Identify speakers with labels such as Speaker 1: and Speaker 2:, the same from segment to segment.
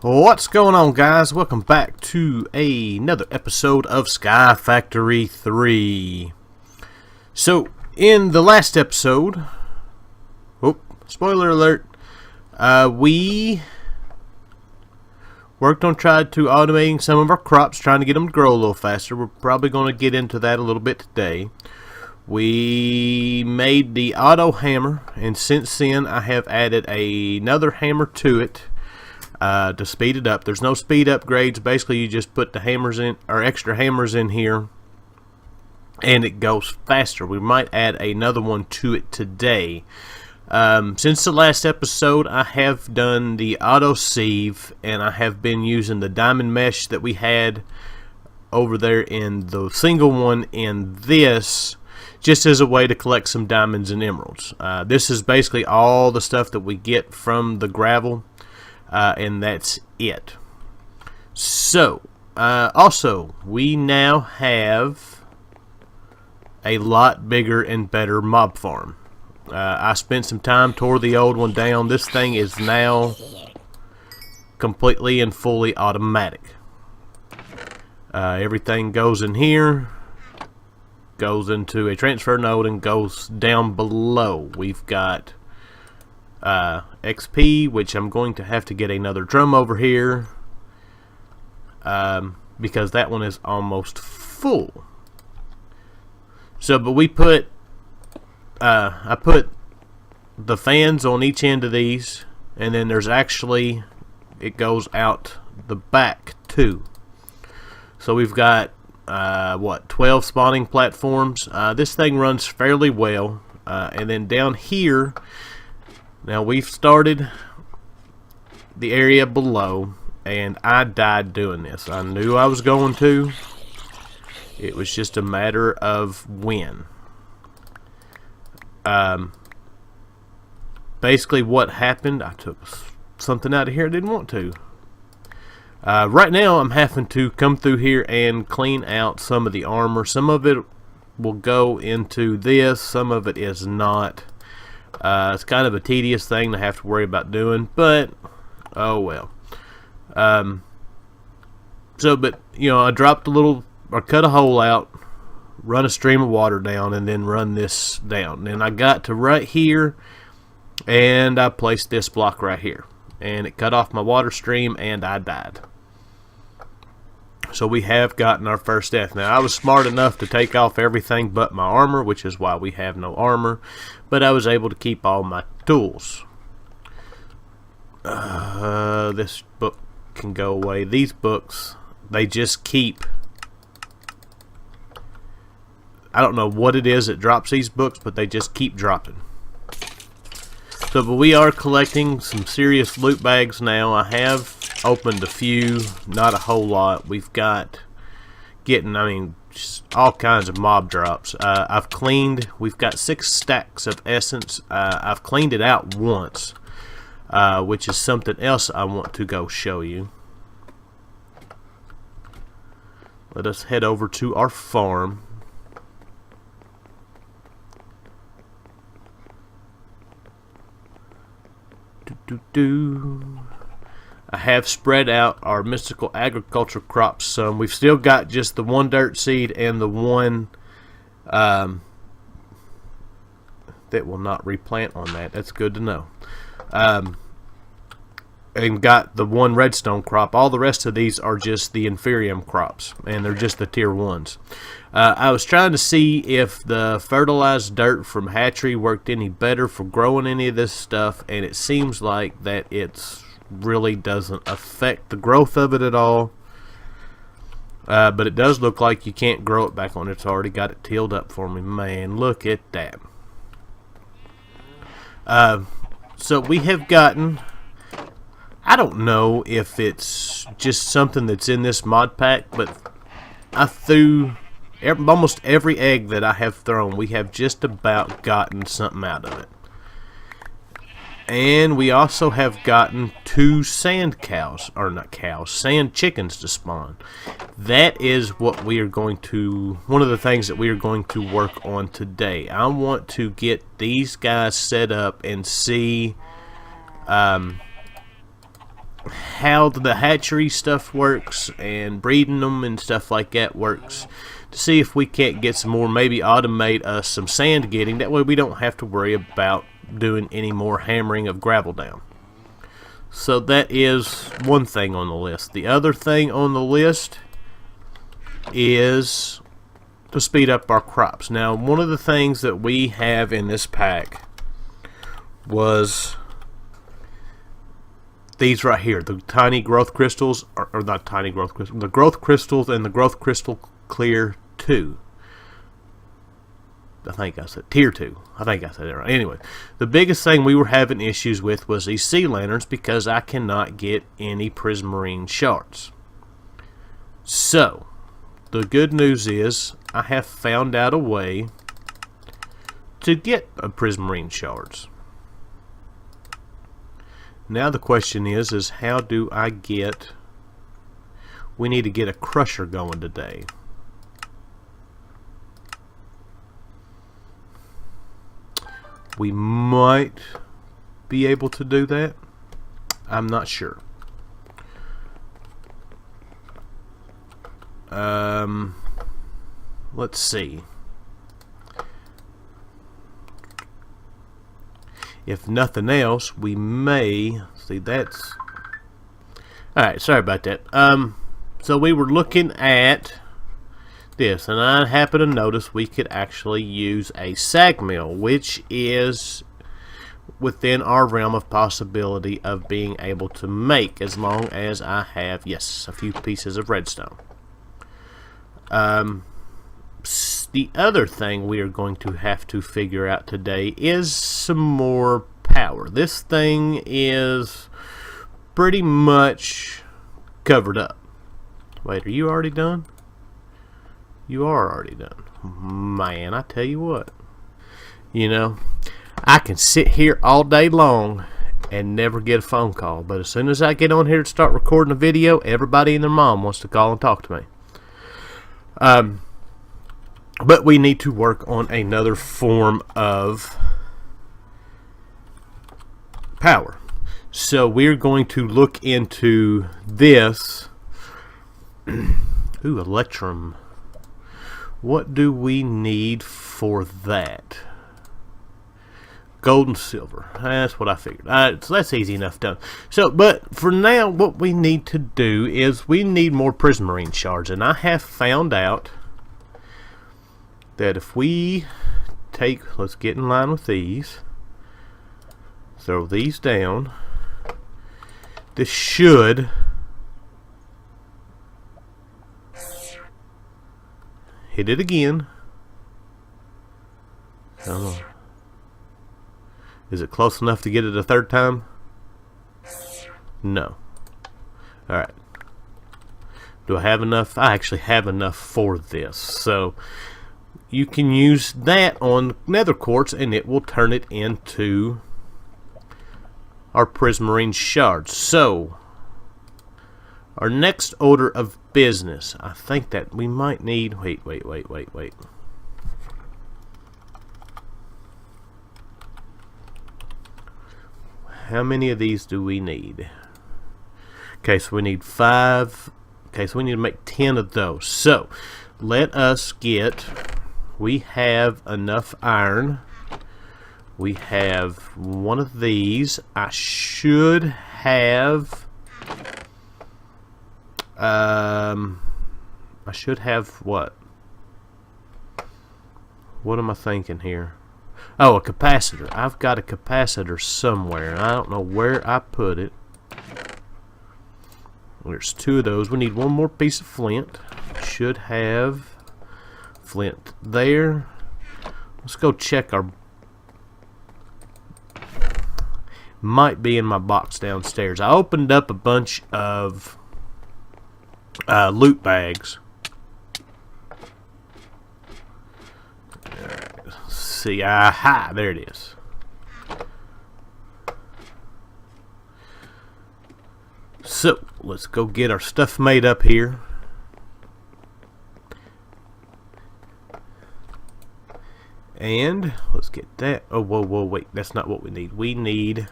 Speaker 1: What's going on, guys? Welcome back to another episode of Sky Factory 3. So, in the last episode, spoiler alert, we worked on trying to automating some of our crops, trying to get them to grow a little faster. We're probably going to get into that a little bit today. We made the auto hammer, and since then I have added another hammer to it. To speed it up. There's no speed upgrades. Basically, you just put the hammers in, or extra hammers in here, and it goes faster. We might add another one to it today. Since the last episode, I have done the auto sieve, and I have been using the diamond mesh that we had over there in the single one in this, just as a way to collect some diamonds and emeralds. This is basically all the stuff that we get from the gravel. And that's it. So, also, we now have a lot bigger and better mob farm. I spent some time, tore the old one down. This thing is now completely and fully automatic. Everything goes in here, goes into a transfer node, and goes down below. We've got XP, which I'm going to have to get another drum over here because that one is almost full. So, but we put I put the fans on each end of these, and then there's actually, it goes out the back too. So we've got 12 spawning platforms. This thing runs fairly well, and then down here, now we've started the area below, and I died doing this. I knew I was going to. It was just a matter of when. Basically what happened, I took something out of here I didn't want to. Right now I'm having to come through here and clean out some of the armor. Some of it will go into this, some of it is not. It's kind of a tedious thing to have to worry about doing, but oh well. But you know, I dropped a little, or cut a hole out, run a stream of water down, and then run this down. And I got to right here, and I placed this block right here, and it cut off my water stream, and I died. So we have gotten our first death. Now, I was smart enough to take off everything but my armor, which is why we have no armor. But I was able to keep all my tools. This book can go away. These books, they just keep... I don't know what it is that drops these books, but they just keep dropping. So, but we are collecting some serious loot bags now. I have opened a few, not a whole lot. We've got just all kinds of mob drops. I've cleaned, we've got 6 stacks of essence. I've cleaned it out once, which is something else I want to go show you. Let us head over to our farm. I have spread out our mystical agriculture crops some. We've still got just the one dirt seed and the one that will not replant on that. That's good to know. And got the one redstone crop. All the rest of these are just the inferium crops, and they're just the tier 1s. I was trying to see if the fertilized dirt from hatchery worked any better for growing any of this stuff, and it seems like that it's really doesn't affect the growth of it at all. But it does look like you can't grow it back on. It's already got it tilled up for me. Man, look at that. So we have gotten, I don't know if it's just something that's in this mod pack, but I threw almost every egg that I have thrown. We have just about gotten something out of it. And we also have gotten 2 sand cows, or not cows, sand chickens to spawn. That is what we are going to, one of the things that we are going to work on today. I want to get these guys set up and see how the hatchery stuff works and breeding them and stuff like that works, to see if we can't get some more, maybe automate us some sand getting. That way we don't have to worry about doing any more hammering of gravel down. So that is one thing on the list. The other thing on the list is to speed up our crops. Now, one of the things that we have in this pack was these right here, the tiny growth crystals, or not tiny growth crystals, the growth crystals and the growth crystal clear 2. I think I said tier 2. I think I said it right. Anyway, the biggest thing we were having issues with was these sea lanterns, because I cannot get any prismarine shards. So the good news is I have found out a way to get prismarine shards. Now the question is how do I get... We need to get a crusher going today. We might be able to do that. I'm not sure. Let's see. If nothing else, we may see. That's all right. Sorry about that. So we were looking at this, and I happened to notice we could actually use a sag mill, which is within our realm of possibility of being able to make, as long as I have, yes, a few pieces of redstone. The other thing we are going to have to figure out today is some more power. This thing is pretty much covered up. Wait, are you already done? You are already done. Man, I tell you what. You know, I can sit here all day long and never get a phone call. But as soon as I get on here to start recording a video, everybody and their mom wants to call and talk to me. But we need to work on another form of power. So we're going to look into this. Ooh, electrum. What do we need for that? Gold and silver. That's what I figured. So that's easy enough done. So, but for now, what we need to do is we need more prismarine shards. And I have found out that if we take, let's get in line with these, throw these down, this should hit it again. Oh. Is it close enough to get it a third time? No. Alright. Do I have enough? I actually have enough for this. So you can use that on nether quartz and it will turn it into our prismarine shards. So our next order of business, I think that we might need, wait. How many of these do we need? Okay, so we need 5. Okay, so we need to make 10 of those. So let us get, we have enough iron. We have one of these. I should have what? What am I thinking here? Oh, a capacitor. I've got a capacitor somewhere. I don't know where I put it. There's 2 of those. We need one more piece of flint. Should have flint there. Let's go check our... Might be in my box downstairs. I opened up a bunch of loot bags. Let's see. Aha! There it is. So, let's go get our stuff made up here. And let's get that. Oh, whoa, wait. That's not what we need. We need...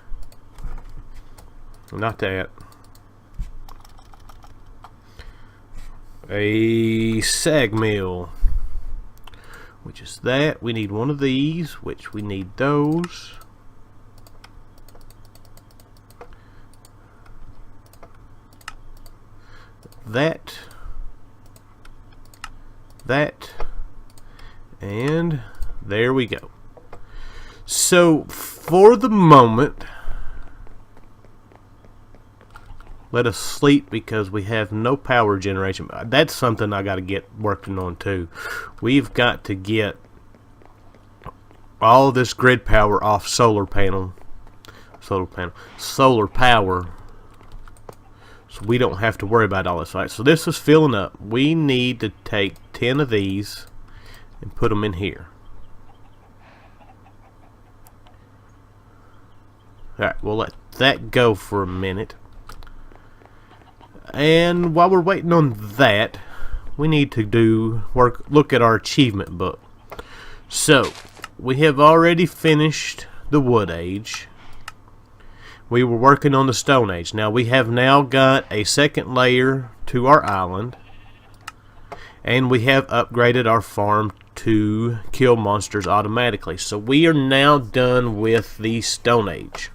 Speaker 1: Not that. a sag mill, which is that. We need one of these, which we need those. That, and there we go. So for the moment, let us sleep because we have no power generation. That's something I got to get working on too. We've got to get all this grid power off solar power, so we don't have to worry about all this. Right, so this is filling up. We need to take 10 of these and put them in here. Alright, we'll let that go for a minute. And while we're waiting on that, we need to look at our achievement book. So, we have already finished the Wood Age. We were working on the Stone Age. Now, we have now got a second layer to our island. And we have upgraded our farm to kill monsters automatically. So, we are now done with the Stone Age.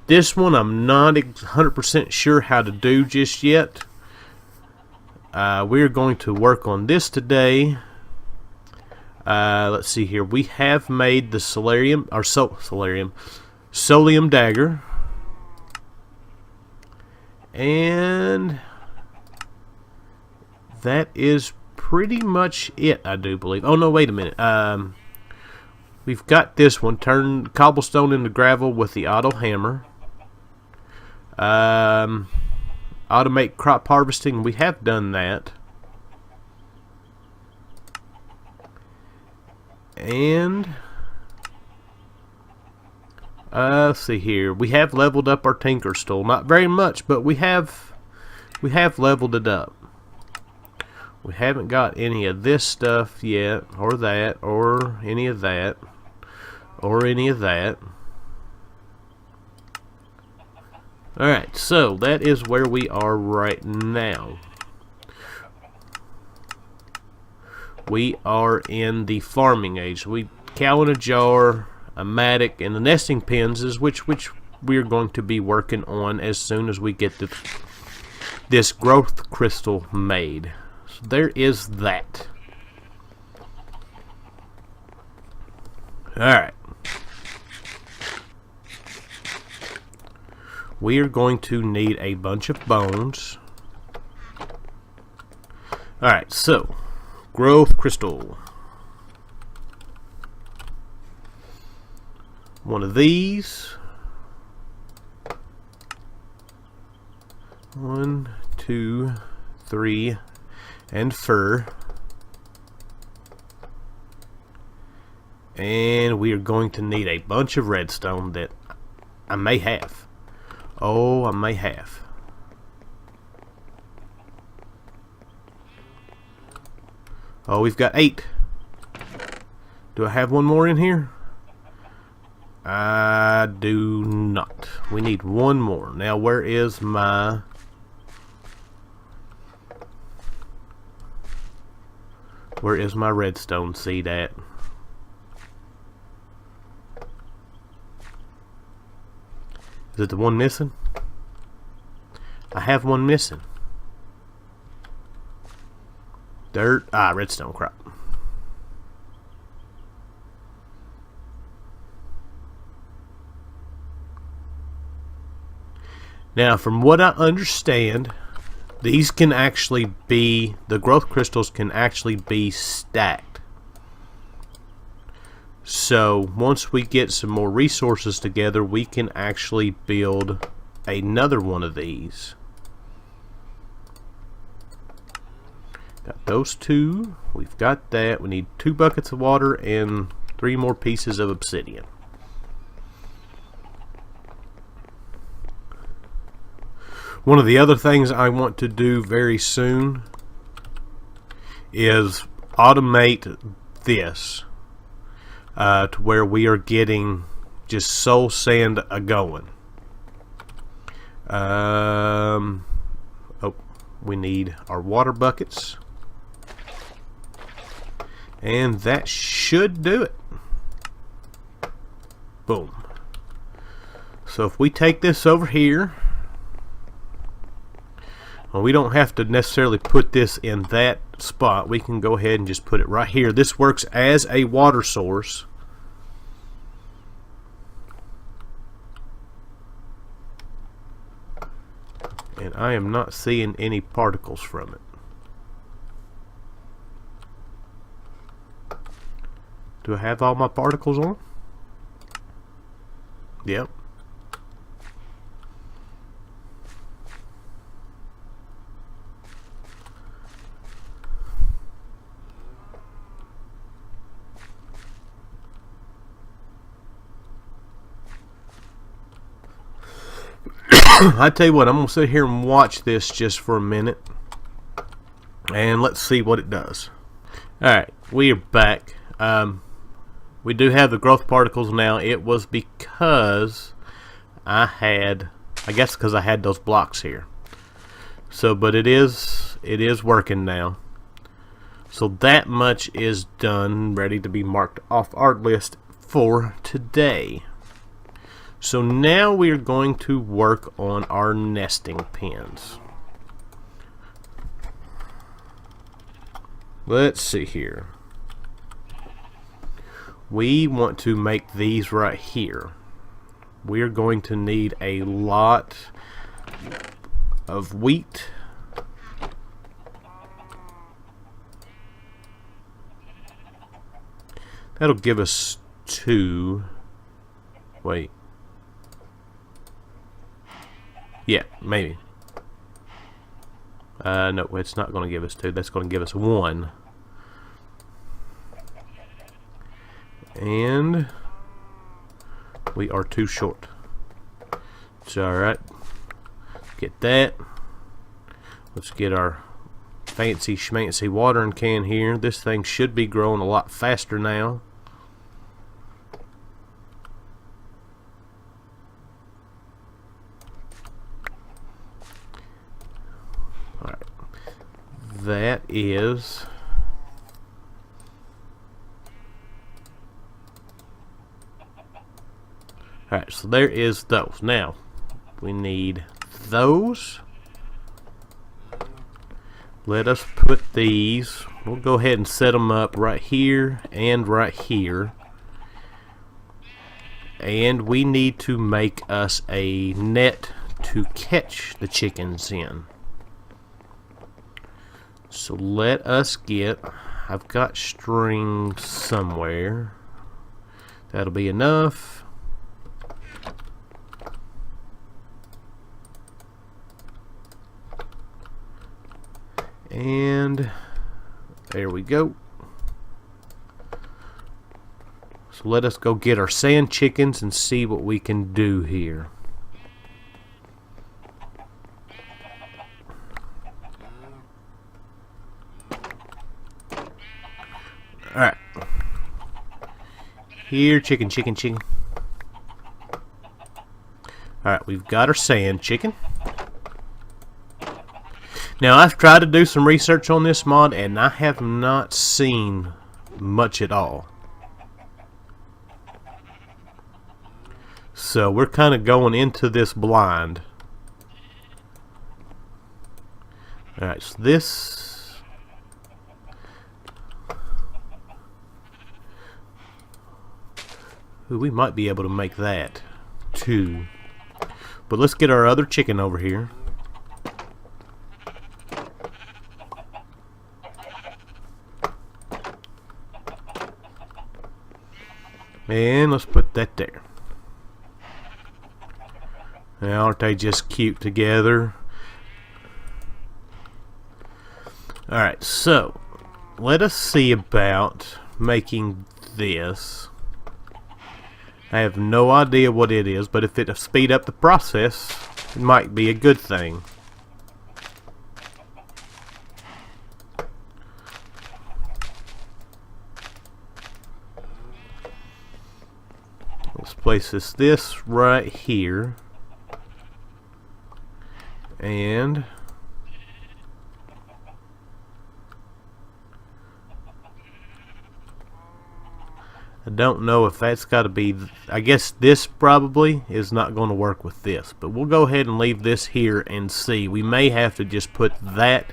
Speaker 1: This one I'm not 100% sure how to do just yet. We're going to work on this today. Let's see here. We have made the Solium dagger. And that is pretty much it, I do believe. Oh no, wait a minute. We've got this one. Turn cobblestone into gravel with the auto hammer. Automate crop harvesting. We have done that. And let's see here. We have leveled up our tinker stool. Not very much, but we have leveled it up. We haven't got any of this stuff yet, or that, or any of that, or any of that. Alright, so that is where we are right now. We are in the farming age. Cow in a jar, a mattock, and the nesting pens is which we're going to be working on as soon as we get this growth crystal made. So there is that. Alright. We are going to need a bunch of bones. Alright, so growth crystal. One of these. 1, 2, 3, and fur. And we are going to need a bunch of redstone that I may have. Oh, I may have. Oh, we've got 8. Do I have one more in here? I do not. We need one more. Now, where is my... Where is my redstone seed at? Is it the one missing? I have one missing. Dirt. Redstone crop. Now, from what I understand, these can actually be, the growth crystals can actually be stacked. So, once we get some more resources together, we can actually build another one of these. Got those 2. We've got that. We need 2 buckets of water and 3 more pieces of obsidian. One of the other things I want to do very soon is automate this to where we are getting just soul sand a-going. we need our water buckets. And that should do it. Boom. So if we take this over here, well, we don't have to necessarily put this in that spot. We can go ahead and just put it right here. This works as a water source. And I am not seeing any particles from it. Do I have all my particles on? Yep. I tell you what, I'm going to sit here and watch this just for a minute. And let's see what it does. Alright, we are back. We do have the growth particles now. It was because I guess because I had those blocks here. So, but it is working now. So that much is done, ready to be marked off our list for today. So now we are going to work on our nesting pens. Let's see here. We want to make these right here. We're going to need a lot of wheat. That'll give us 2. Wait. Yeah, maybe. No, it's not going to give us 2. That's going to give us 1. And we are too short. It's alright. Get that. Let's get our fancy schmancy watering can here. This thing should be growing a lot faster now. Alright. That is... Alright, so there is those. Now, we need those. Let us put these, we'll go ahead and set them up right here and right here. And we need to make us a net to catch the chickens in. So let us get, I've got string somewhere. That'll be enough. And there we go. So let us go get our sand chickens and see what we can do here. Alright. Here, chicken, chicken, chicken. Alright, we've got our sand chicken. Now, I've tried to do some research on this mod, and I have not seen much at all. So, we're kind of going into this blind. Alright, so this... Ooh, we might be able to make that, too. But let's get our other chicken over here. And let's put that there. Now, aren't they just cute together? Alright, so let us see about making this. I have no idea what it is, but if it'll speed up the process, it might be a good thing. Let's place this right here, and I don't know if that's got to be, I guess this probably is not going to work with this, but we'll go ahead and leave this here and see. We may have to just put that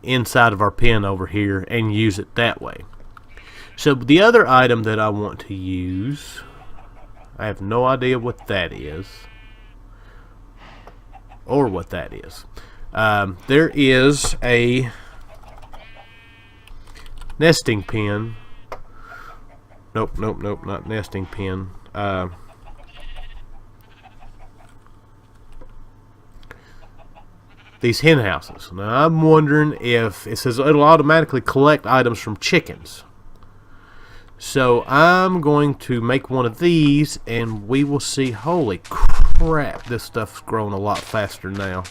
Speaker 1: inside of our pen over here and use it that way. So the other item that I want to use, I have no idea what that is or what that is. There is a nesting pen. Nope, not nesting pen. These hen houses. Now I'm wondering if it says it'll automatically collect items from chickens. So I'm going to make one of these and we will see. Holy crap, this stuff's growing a lot faster now.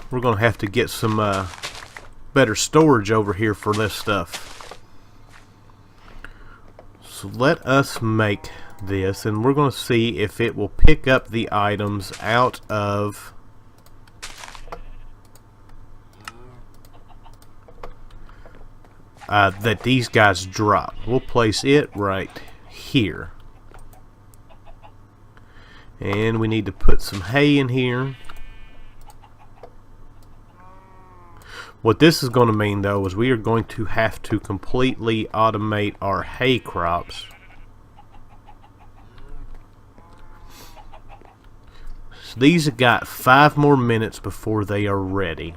Speaker 1: We're going to have to get some better storage over here for this stuff. So let us make this, and we're going to see if it will pick up the items out of that these guys drop. We'll place it right here. And we need to put some hay in here. What this is going to mean, though, is we are going to have to completely automate our hay crops. So these have got 5 more minutes before they are ready.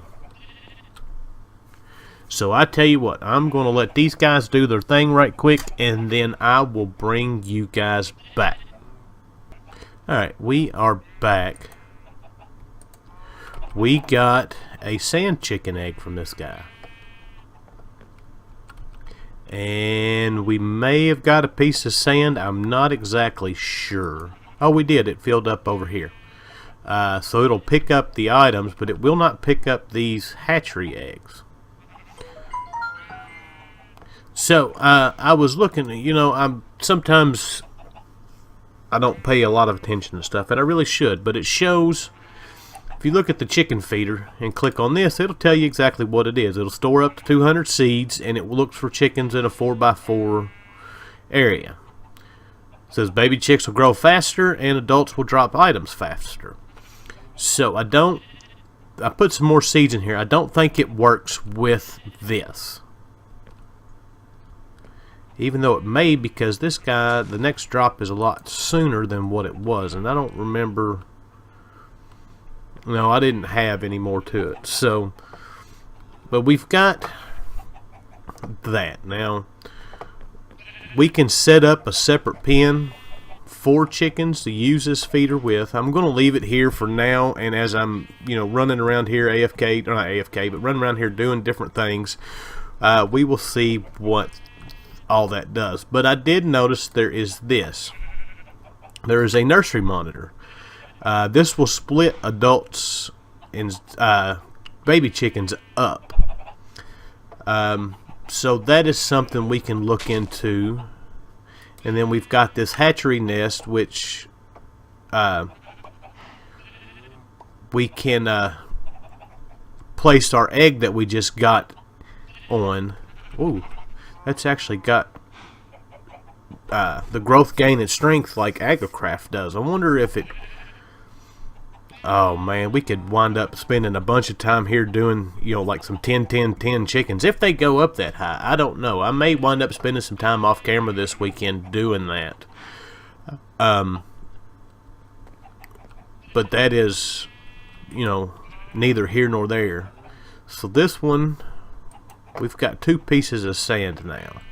Speaker 1: So I tell you what, I'm going to let these guys do their thing right quick, and then I will bring you guys back. Alright, we are back. We got a sand chicken egg from this guy. And we may have got a piece of sand. I'm not exactly sure. Oh, we did. It filled up over here. So it'll pick up the items, but it will not pick up these hatchery eggs. So I was looking, sometimes I don't pay a lot of attention to stuff, and I really should, but it shows. If you look at the chicken feeder and click on this, it'll tell you exactly what it is. It'll store up to 200 seeds, and it looks for chickens in a 4x4 area. It says baby chicks will grow faster and adults will drop items faster. So I put some more seeds in here. I don't think it works with this. Even though it may, because this guy, the next drop is a lot sooner than what it was, and I don't remember. No, I didn't have any more to it. So, but we've got that. Now, we can set up a separate pen for chickens to use this feeder with. I'm going to leave it here for now, and as I'm, running around here AFK, or not AFK, but running around here doing different things, we will see what all that does. But I did notice there is this. There is a Nursery Monitor. This will split adults and baby chickens up. So that is something we can look into. And then we've got this hatchery nest, which we can place our egg that we just got on. Ooh, that's actually got the growth, gain, and strength like Agricraft does. I wonder if it... Oh man, we could wind up spending a bunch of time here doing, like some 10-10-10 chickens. If they go up that high, I don't know. I may wind up spending some time off camera this weekend doing that. But that is, neither here nor there. So this one, we've got 2 pieces of sand now.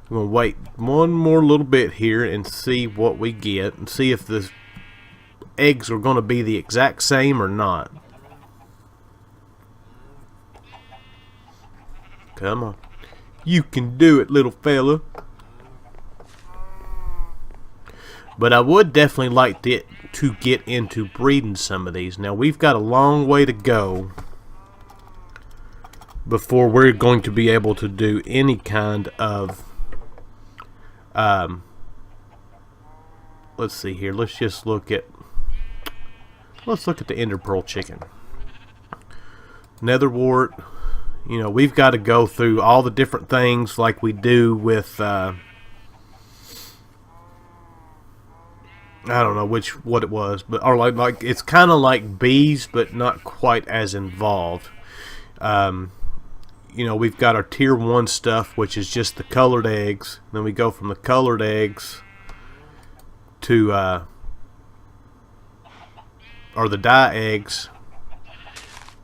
Speaker 1: We're going to wait one more little bit here and see what we get, and see if the eggs are going to be the exact same or not. Come on. You can do it, little fella. But I would definitely like to get into breeding some of these. Now, we've got a long way to go before we're going to be able to do any kind of let's see here. Let's just look at let's look at the ender pearl chicken. Netherwort. You know, we've got to go through all the different things like we do with, I don't know what it was, but or like it's kind of like bees, but not quite as involved. You know, we've got our tier 1 stuff, which is just the colored eggs. Then we go from the colored eggs to, or the dye eggs,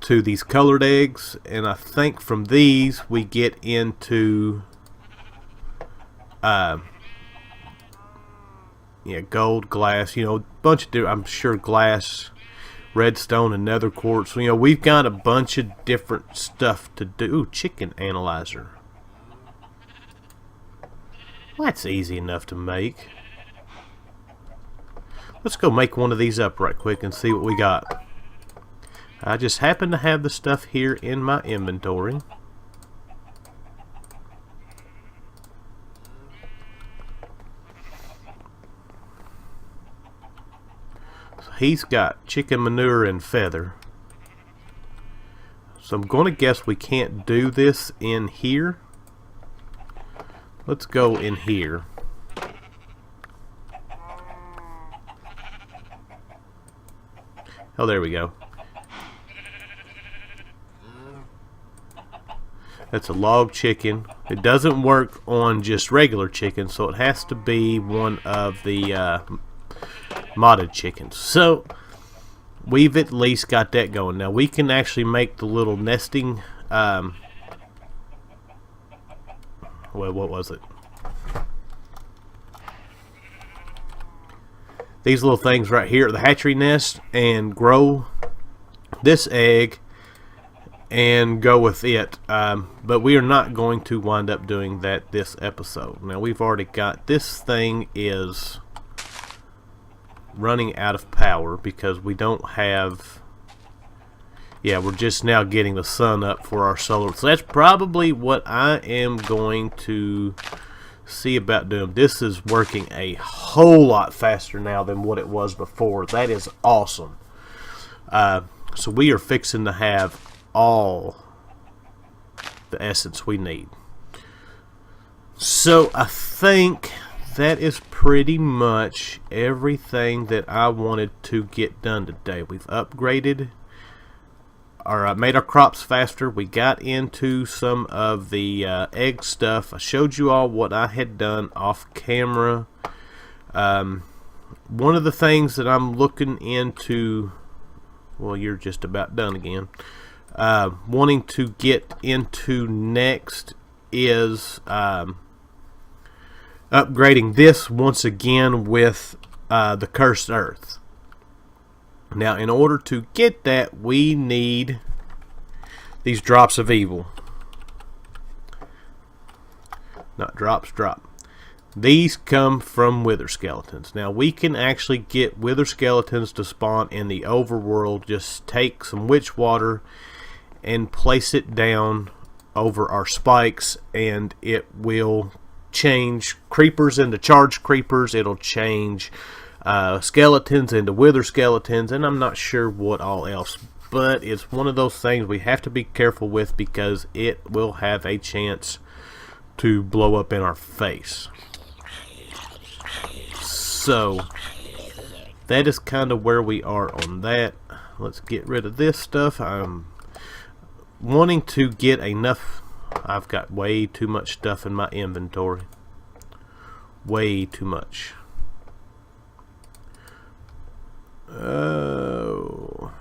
Speaker 1: to these colored eggs, and I think from these we get into yeah, gold, glass, you know, a bunch of different, I'm sure glass, redstone, and nether quartz. You know, we've got a bunch of different stuff to do. Ooh, chicken analyzer. Well, that's easy enough to make. Let's go make one of these up right quick and see what we got. I just happen to have the stuff here in my inventory. So he's got chicken manure and feather. So I'm going to guess we can't do this in here. Let's go in here. Oh, there we go. That's a log chicken. It doesn't work on just regular chicken, so it has to be one of the modded chickens. So we've at least got that going. Now we can actually make the little nesting. Well, what was it? These little things right here, the hatchery nest, and grow this egg and go with it, but we are not going to wind up doing that this episode. Now we've already got, this thing is running out of power because we don't have, yeah, we're just now getting the sun up for our solar, so that's probably what I am going to see about doing. This is working a whole lot faster now than what it was before. That is awesome. So we are fixing to have all the essence we need. So I think that is pretty much everything that I wanted to get done today. We've upgraded, or made our crops faster. We got into some of the egg stuff. I showed you all what I had done off camera. One of the things that I'm looking into, well, you're just about done again, wanting to get into next is upgrading this once again with the cursed earth. Now in order to get that, we need these drops of evil. Not drops, drop. These come from wither skeletons. Now we can actually get wither skeletons to spawn in the overworld. Just take some witch water and place it down over our spikes, and it will change creepers into charged creepers. It'll change skeletons into wither skeletons, and I'm not sure what all else, but it's one of those things we have to be careful with because it will have a chance to blow up in our face. So that is kind of where we are on that. Let's get rid of this stuff. I'm wanting to get enough. I've got way too much stuff in my inventory. Way too much. Oh,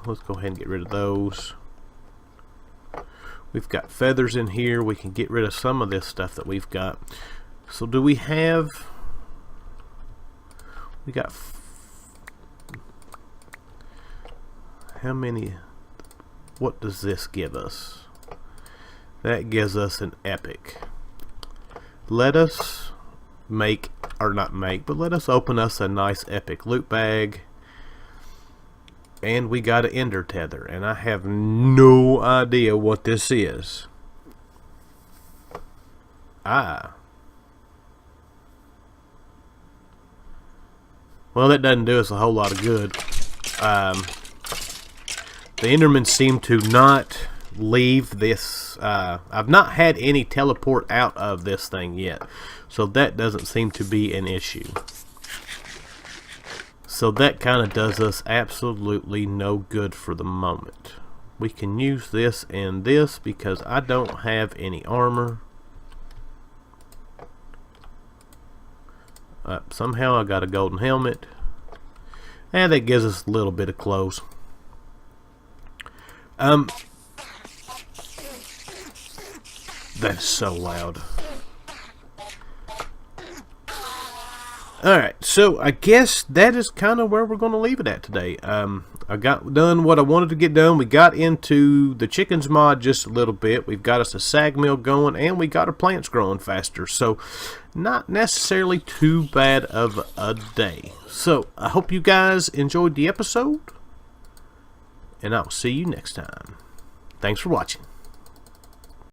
Speaker 1: let's go ahead and get rid of those. We've got feathers in here. We can get rid of some of this stuff that we've got. So do we have, we got, how many, what does this give us? That gives us an epic. Let us make, or not make, but let us open us a nice epic loot bag. And we got an ender tether, and I have no idea what this is. Well, that doesn't do us a whole lot of good. The Endermen seem to not leave this. I've not had any teleport out of this thing yet, so that doesn't seem to be an issue. So that kind of does us absolutely no good for the moment. We can use this and this because I don't have any armor. Somehow I got a golden helmet, and that gives us a little bit of clothes. That's so loud. Alright, so I guess that is kind of where we're going to leave it at today. I got done what I wanted to get done. We got into the chickens mod just a little bit. We've got us a sag mill going, and we got our plants growing faster. So, not necessarily too bad of a day. So, I hope you guys enjoyed the episode, and I'll see you next time. Thanks for watching.